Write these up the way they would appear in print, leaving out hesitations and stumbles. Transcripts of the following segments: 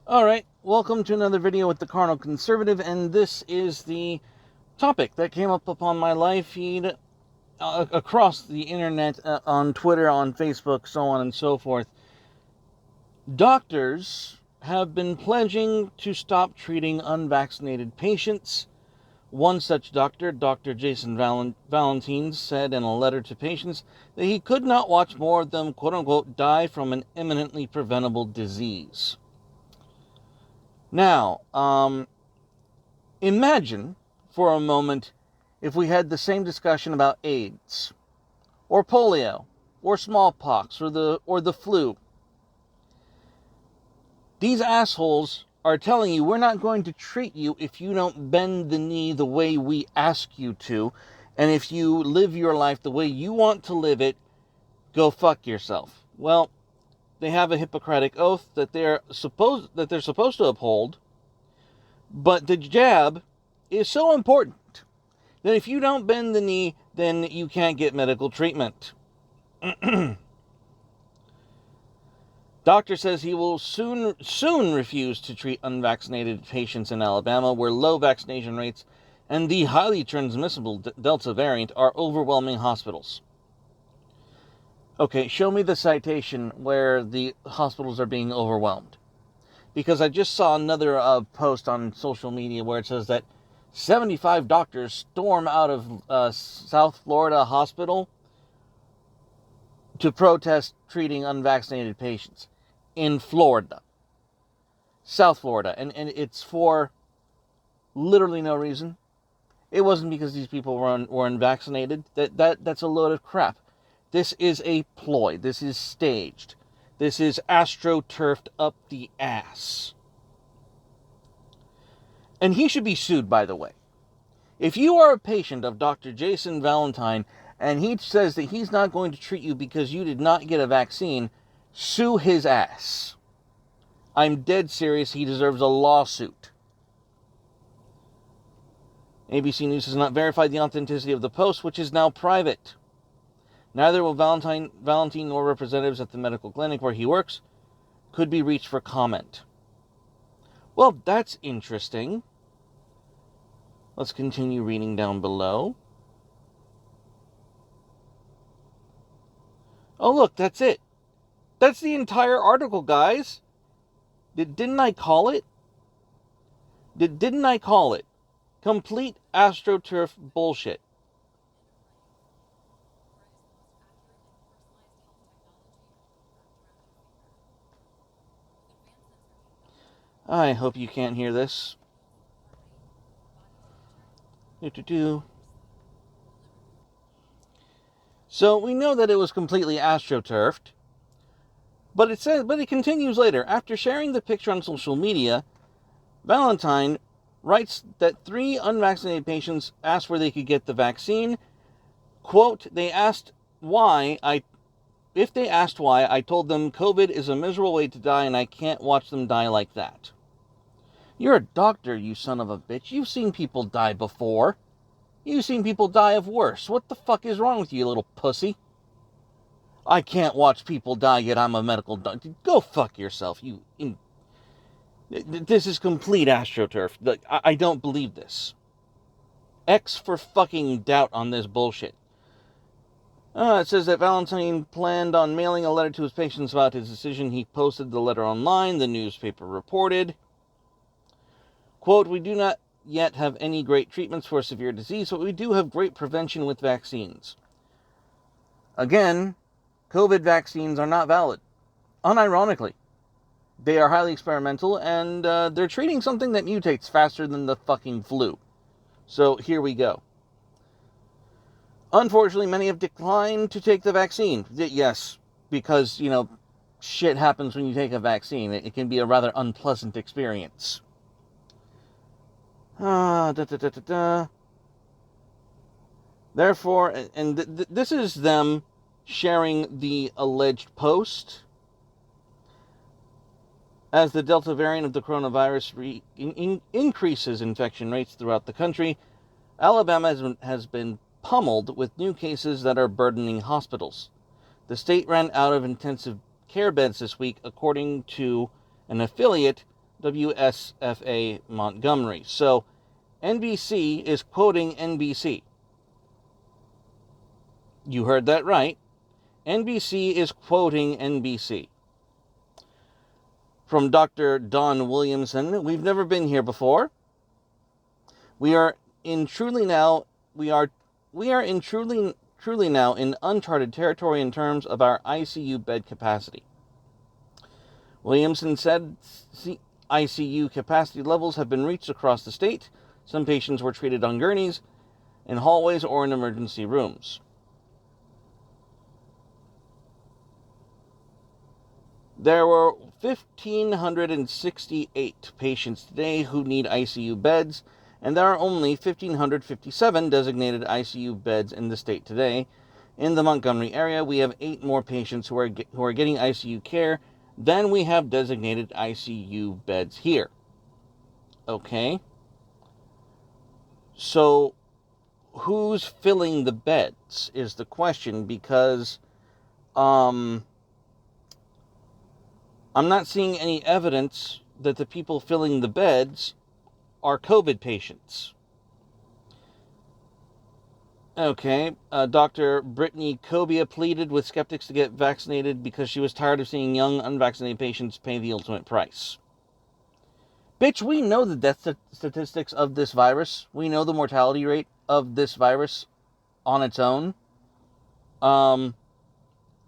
Alright, welcome to another video with the CarnalConservative, and this is the topic that came up upon my live feed across the internet, on Twitter, on Facebook, so on and so forth. Doctors have been pledging to stop treating unvaccinated patients. One such doctor, Dr. Jason Valentine, said in a letter to patients that he could not watch more of them, quote-unquote, die from an imminently preventable disease. Now, imagine for a moment if we had the same discussion about AIDS, or polio, or smallpox, or the flu. These assholes are telling you we're not going to treat you if you don't bend the knee the way we ask you to, and if you live your life the way you want to live it, go fuck yourself. Well, they have a Hippocratic oath that they're supposed to uphold, but the jab is so important that if you don't bend the knee, then you can't get medical treatment. Doctor says he will soon refuse to treat unvaccinated patients in Alabama, where low vaccination rates and the highly transmissible Delta variant are overwhelming hospitals. Okay, show me the citation where the hospitals are being overwhelmed. Because I just saw another post on social media where it says that 75 doctors storm out of South Florida hospital to protest treating unvaccinated patients in Florida. South Florida. And it's for literally no reason. It wasn't because these people were unvaccinated. That's a load of crap. This is a ploy. This is staged. This is Astroturfed up the ass. And he should be sued, by the way. If you are a patient of Dr. Jason Valentine and he says that he's not going to treat you because you did not get a vaccine, sue his ass. I'm dead serious. He deserves a lawsuit. ABC News has not verified the authenticity of the post, which is now private. Neither will Valentine nor representatives at the medical clinic where he works could be reached for comment. Well, that's interesting. Let's continue reading down below. Oh, look, that's it. That's the entire article, guys. Didn't I call it? Didn't I call it? Complete AstroTurf bullshit. I hope you can't hear this. So we know that it was completely astroturfed, but it continues later. After sharing the picture on social media, Valentine writes that 3 unvaccinated patients asked where they could get the vaccine. Quote, if they asked why, I told them COVID is a miserable way to die and I can't watch them die like that. You're a doctor, you son of a bitch. You've seen people die before. You've seen people die of worse. What the fuck is wrong with you, little pussy? I can't watch people die, yet I'm a medical doctor. Go fuck yourself, This is complete AstroTurf. I don't believe this. X for fucking doubt on this bullshit. It says that Valentine planned on mailing a letter to his patients about his decision. He posted the letter online, the newspaper reported. Quote, we do not yet have any great treatments for severe disease, but we do have great prevention with vaccines. Again, COVID vaccines are not valid. Unironically. They are highly experimental, and they're treating something that mutates faster than the fucking flu. So here we go. Unfortunately, many have declined to take the vaccine. Yes, because, shit happens when you take a vaccine. It can be a rather unpleasant experience. Therefore, and this is them sharing the alleged post. As the Delta variant of the coronavirus increases infection rates throughout the country, Alabama has been pummeled with new cases that are burdening hospitals. The state ran out of intensive care beds this week, according to an affiliate. WSFA Montgomery. So NBC is quoting NBC. You heard that right. NBC is quoting NBC. From Dr. Don Williamson, we've never been here before. We are truly now in uncharted territory in terms of our ICU bed capacity. Williamson said ICU capacity levels have been reached across the state. Some patients were treated on gurneys, in hallways, or in emergency rooms. There were 1,568 patients today who need ICU beds, and there are only 1,557 designated ICU beds in the state today. In the Montgomery area, we have 8 more patients who are getting ICU care than we have designated ICU beds here. Okay? So, who's filling the beds is the question, because I'm not seeing any evidence that the people filling the beds are COVID patients. Okay, Dr. Brittany Kobia pleaded with skeptics to get vaccinated because she was tired of seeing young, unvaccinated patients pay the ultimate price. Bitch, we know the death statistics of this virus. We know the mortality rate of this virus on its own. The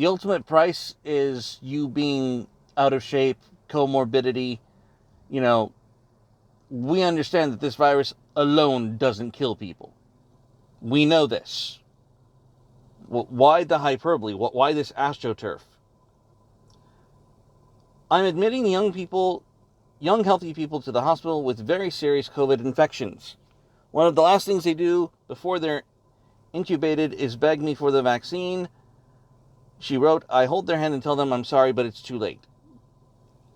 ultimate price is you being out of shape, comorbidity. You know, we understand that this virus alone doesn't kill people. We know this. Why the hyperbole? Why this Astroturf? I'm admitting young healthy people to the hospital with very serious COVID infections. One of the last things they do before they're intubated is beg me for the vaccine. She wrote, I hold their hand and tell them I'm sorry, but it's too late.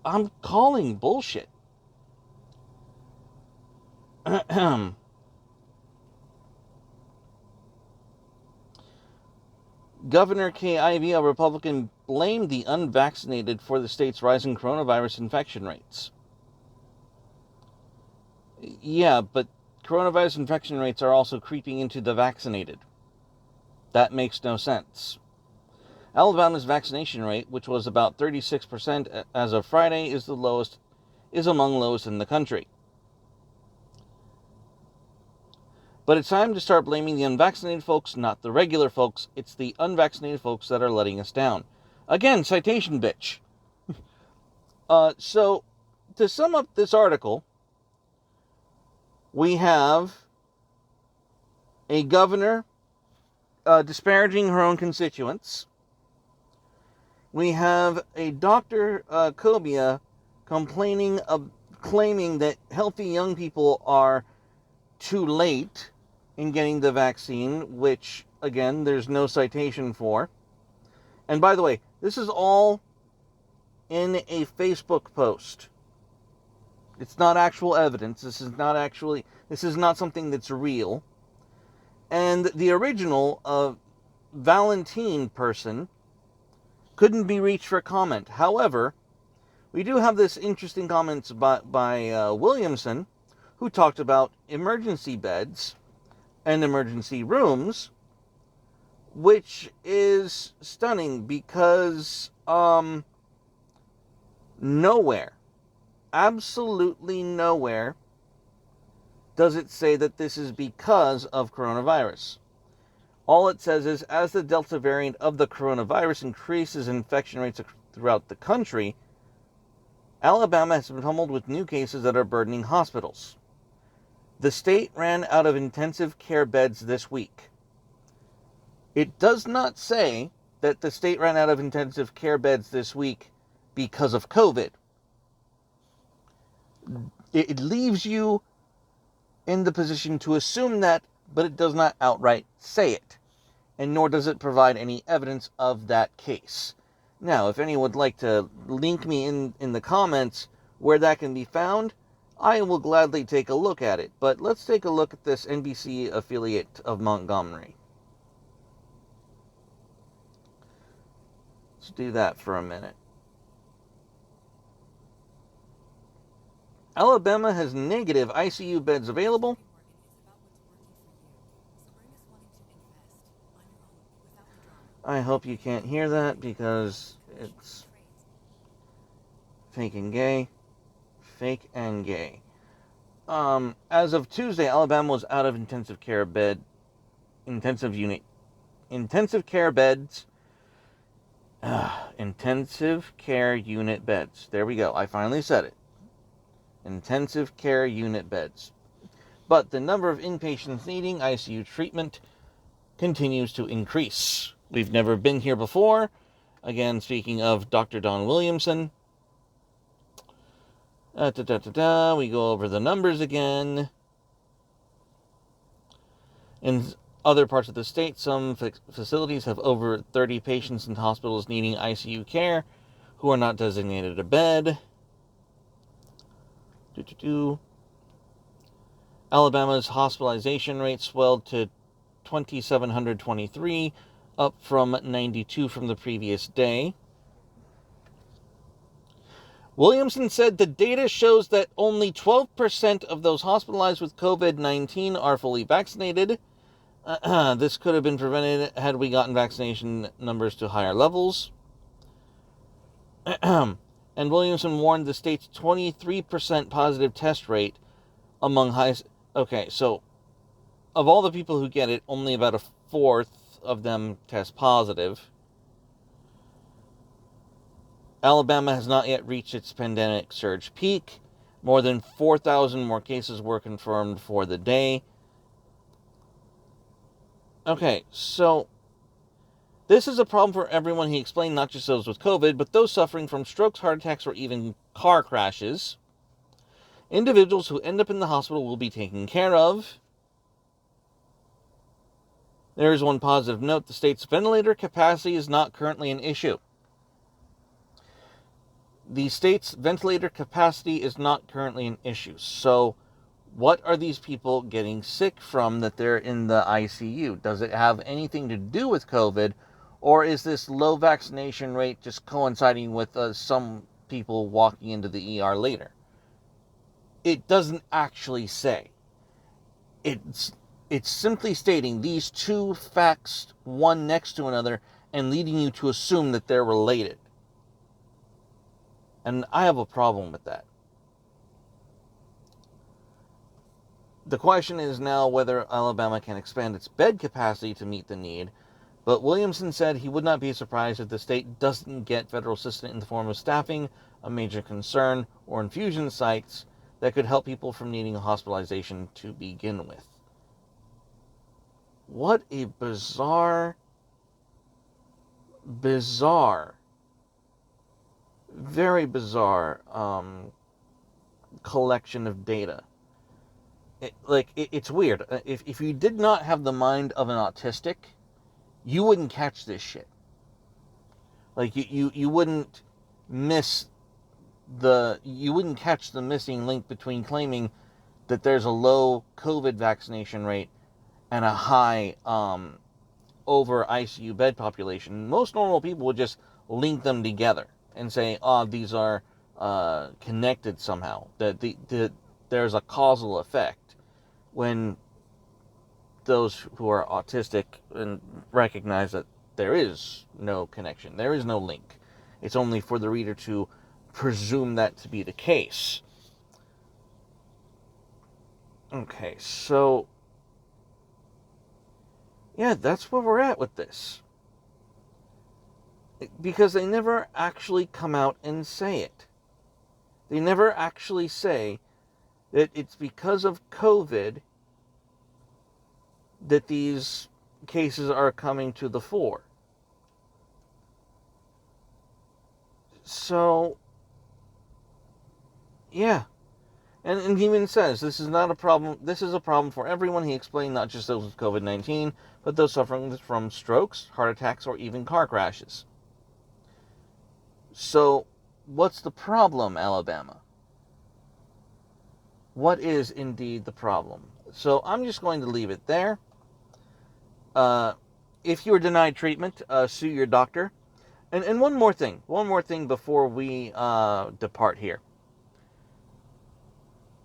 I'm calling bullshit. Governor Kay Ivey, a Republican, blamed the unvaccinated for the state's rising coronavirus infection rates. Yeah, but coronavirus infection rates are also creeping into the vaccinated. That makes no sense. Alabama's vaccination rate, which was about 36% as of Friday, is among lowest in the country. But it's time to start blaming the unvaccinated folks, not the regular folks. It's the unvaccinated folks that are letting us down. Again, citation, bitch. So, to sum up this article, we have a governor disparaging her own constituents. We have a Dr. Kobia claiming that healthy young people are too late in getting the vaccine, which, again, there's no citation for. And by the way, this is all in a Facebook post. It's not actual evidence. This is not something that's real. And the original Valentine person couldn't be reached for comment. However, we do have this interesting comments by Williamson, who talked about emergency beds and emergency rooms, which is stunning because nowhere, absolutely nowhere, does it say that this is because of coronavirus. All it says is, as the Delta variant of the coronavirus increases infection rates throughout the country, Alabama has been pummeled with new cases that are burdening hospitals. The state ran out of intensive care beds this week. It does not say that the state ran out of intensive care beds this week because of COVID. It leaves you in the position to assume that, but it does not outright say it. And nor does it provide any evidence of that case. Now, if anyone would like to link me in the comments where that can be found, I will gladly take a look at it. But let's take a look at this NBC affiliate of Montgomery. Let's do that for a minute. Alabama has negative ICU beds available. I hope you can't hear that because it's fake and gay. Fake and gay. As of Tuesday, Alabama was out of intensive care beds. Intensive care unit beds. There we go. I finally said it. Intensive care unit beds. But the number of inpatients needing ICU treatment continues to increase. We've never been here before. Again, speaking of Dr. Don Williamson. We go over the numbers again. In other parts of the state, some facilities have over 30 patients in hospitals needing ICU care who are not designated a bed. Alabama's hospitalization rate swelled to 2,723, up from 92 from the previous day. Williamson said the data shows that only 12% of those hospitalized with COVID-19 are fully vaccinated. This could have been prevented had we gotten vaccination numbers to higher levels. And Williamson warned the state's 23% positive test rate among high... Okay, so of all the people who get it, only about a fourth of them test positive. Alabama has not yet reached its pandemic surge peak. More than 4,000 more cases were confirmed for the day. Okay, so this is a problem for everyone, he explained, not just those with COVID, but those suffering from strokes, heart attacks, or even car crashes. Individuals who end up in the hospital will be taken care of. There is one positive note. The state's ventilator capacity is not currently an issue. The state's ventilator capacity is not currently an issue. So what are these people getting sick from that they're in the ICU? Does it have anything to do with COVID? Or is this low vaccination rate just coinciding with some people walking into the ER later? It doesn't actually say. It's simply stating these two facts, one next to another, and leading you to assume that they're related. And I have a problem with that. The question is now whether Alabama can expand its bed capacity to meet the need, but Williamson said he would not be surprised if the state doesn't get federal assistance in the form of staffing, a major concern, or infusion sites that could help people from needing a hospitalization to begin with. What a bizarre, very bizarre collection of data. It's weird. If you did not have the mind of an autistic, you wouldn't catch this shit. Like, you wouldn't you wouldn't catch the missing link between claiming that there's a low COVID vaccination rate and a high over ICU bed population. Most normal people would just link them together and say, these are connected somehow. That there's a causal effect, when those who are autistic and recognize that there is no connection, there is no link. It's only for the reader to presume that to be the case. Okay, so yeah, that's where we're at with this. Because they never actually come out and say it. They never actually say that it's because of COVID that these cases are coming to the fore. So, yeah. And he even says, this is not a problem, this is a problem for everyone. He explained, not just those with COVID-19, but those suffering from strokes, heart attacks, or even car crashes. So, what's the problem, Alabama? What is indeed the problem? So, I'm just going to leave it there. If you are denied treatment, sue your doctor. And one more thing before we depart here.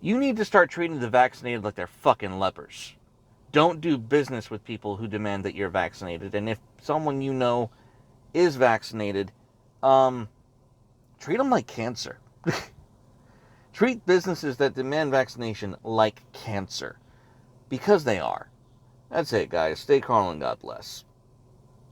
You need to start treating the vaccinated like they're fucking lepers. Don't do business with people who demand that you're vaccinated. And if someone you know is vaccinated, treat them like cancer. Treat businesses that demand vaccination like cancer. Because they are. That's it, guys. Stay carnal and God bless.